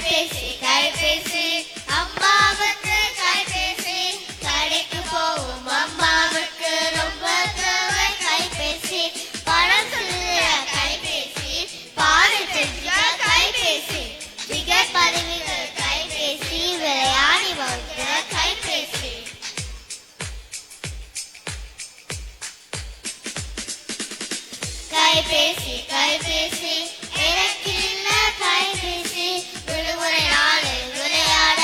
கைபேசி கைபேசி அம்மாவுக்கு கைபேசி கடைக்கு போகும் அம்மாவுக்கு ரொம்ப தேவை கைபேசி பணம் சொல்ல கைபேசி பாடு செஞ்ச கைபேசி டிக்கெட் பதிவுக கைபேசி விளையாடி வகுக்க கைபேசி கைபேசி கைபேசி எனக்கு இல்ல கைபேசி விடுமுறை நாளில் விளையாட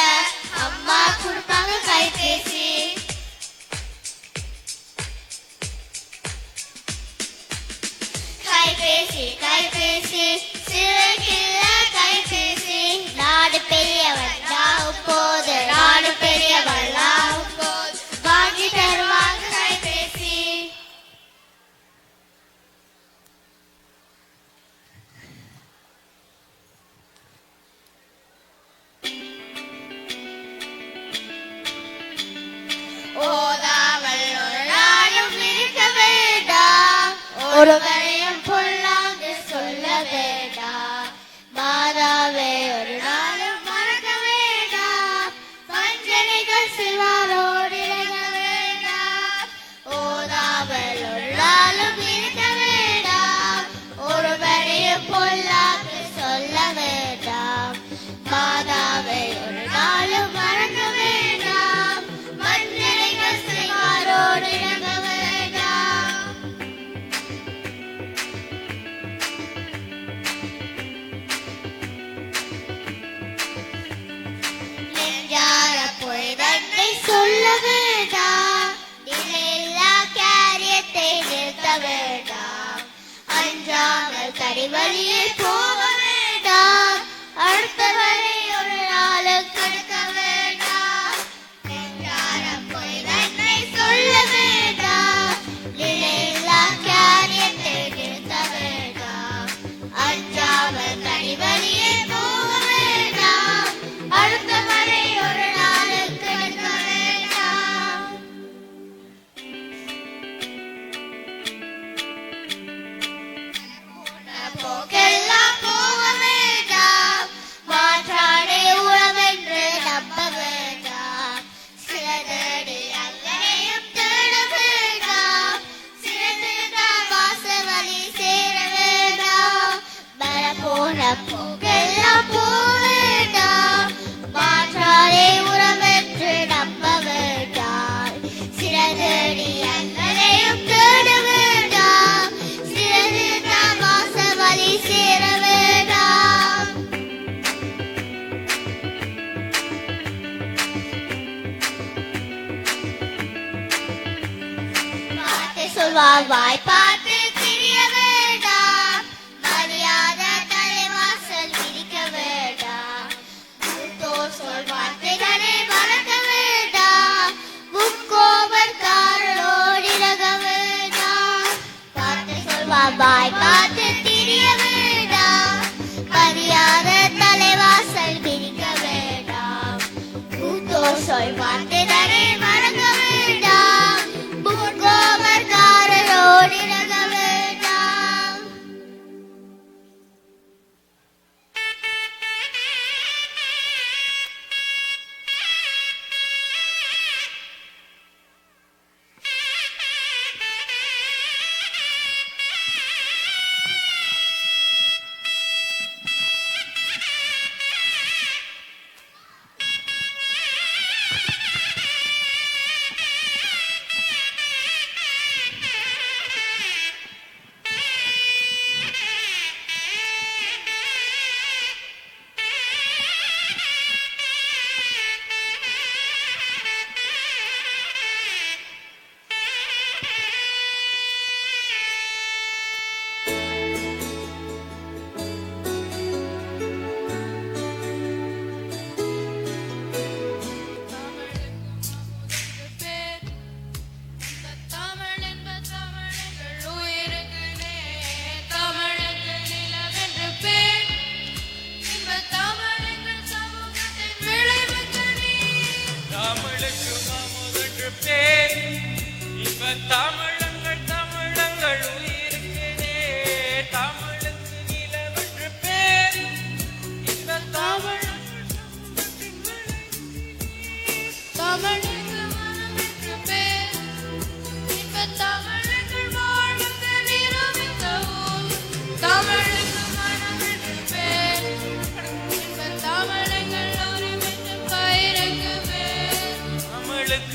அம்மா கொடுப்பாங்க கைபேசி கைபேசி கைபேசி சிறுகில்ல கைபேசி நாடு பெரியவன் போது நாடு பெரியவன் போது வாங்கி தருவாங்க கைபேசி ஓதாமல் ஒரு நாளும் இருக்க வேண்டாம் ஒருவரையும் பொல்லாது சொல்ல வேண்டாம் மாதாவே ஒரு நாளும் மறக்க வேண்டாம் வஞ்சனைகள் சிவாரோடு இறங்க வேண்டாம் ஓதாமல் ஒரு நாளும் இருக்க வேண்டாம் ஒருவரையும் பொல்லாது சொல்ல வேண்டாம் மாதாவே ஒரு நாளும் மறக்க வேண்டாம் வஞ்சனைகள் சிவாரோடு இறங்க வேண்டாம் நெஞ்சார போய் தன்னை சொல்ல வேண்டாம் நிலையில்லா காரியத்தை நிறுத்த வேண்டாம் அஞ்சாமல் கடிவழியே போக வேண்டாம் அடுத்தவரை ஒரு நாளும் கடுக்க வேண்டாம் நெஞ்சார போய் தன்னை சொல்ல வேண்டாம் நிலையில்லா காரியத்தை நிறுத்த வேண்டாம் அஞ்சாமல் கடிவழியே போக வேண்டாம் அடுத்தவரை ஒரு நாளும் கடுக்க வேண்டாம் போக்கெல்லாம் போக வேண்டாம் மாற்றாடே உறவென்று நம்ப வேண்டாம் சிலதடி அங்கனையும் தேட வேண்டாம் சிலதுதான் வாசவழி சேர வேண்டாம் மர போன போக்கெல்லாம் போக வேண்டாம் மாற்றாடே உறவென்று நம்ப வேண்டாம் சிலதடி அங்கனையும் தேட வேண்டாம் சிலதுதான் வாசவழி சேர வேண்டாம் வார்த்தை சொல்வார் வாய் பார்த்து திரிய வேண்டாம் மரியாத தலைவாசல் விரிக்க வேண்டாம் மூத்தோர் சொல் வார்த்தைகளை மறக்க வேண்டாம் முக்கோபர்காரரோடு இறங்க வேண்டாம் வார்த்தை சொல்வார் வாய் பார்த்து திரிய வேண்டாம் மரியாத தலைவாசல் விரிக்க வேண்டாம் மூத்தோர் சொல் வார்த்தைகளை மறக்க வேண்டாம் முக்கோபர்காரரோடு இறங்க வேண்டாம்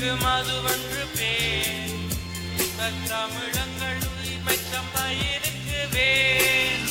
தமிழுக்கு மதுவன்று பேர் தமிழங்கள் உரிமை சம்பயிருக்கு வேர்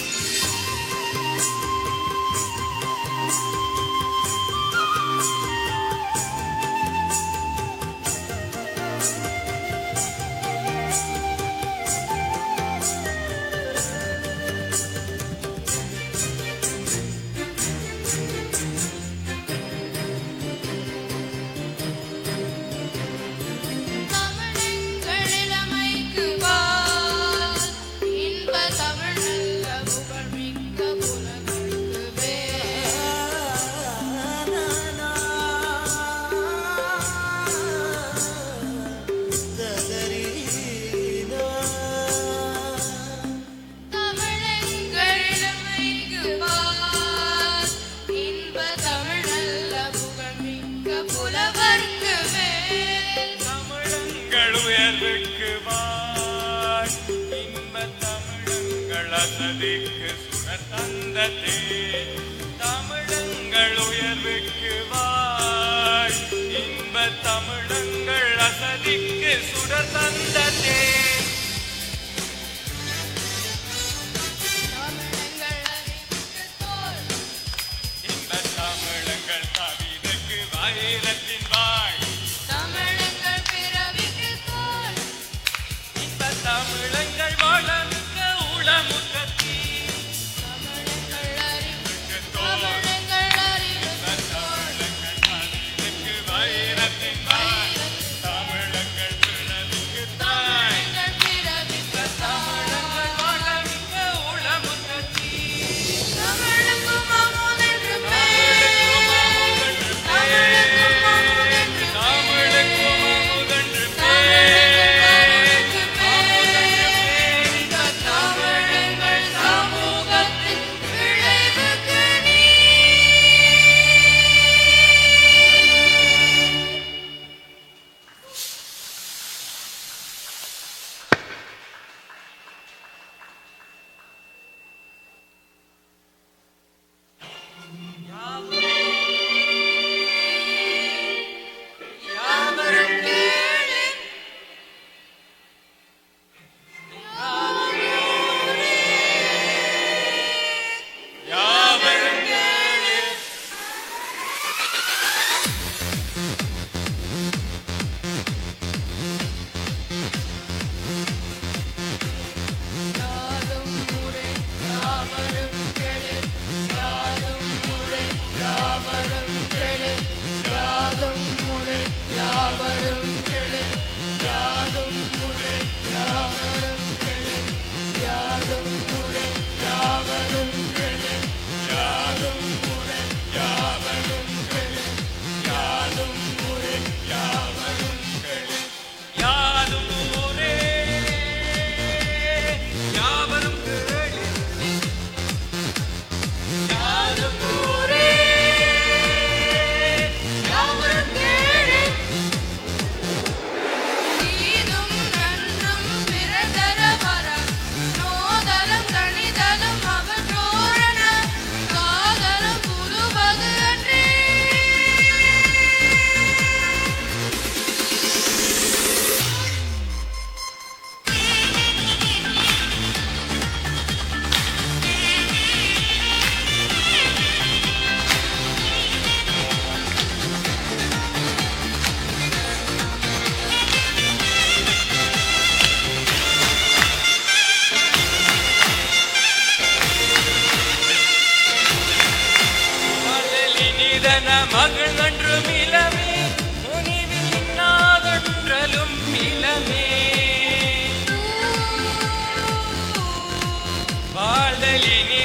தமிழங்கள் உயர்வுக்கு வாய் இன்ப தமிழங்கள் அசதிக்கு சுடர் தந்ததே இன்ப தமிழங்கள் கவிதைக்கு வைரத்தின் வாய் தமிழங்கள் பிறவிக்கு தோல் இன்ப தமிழங்கள் வளமிக்க உளமுக்க மகள் நன்றும் இளமே முனிவில் நாதொன்றலும் இளமே வாழ்தலினி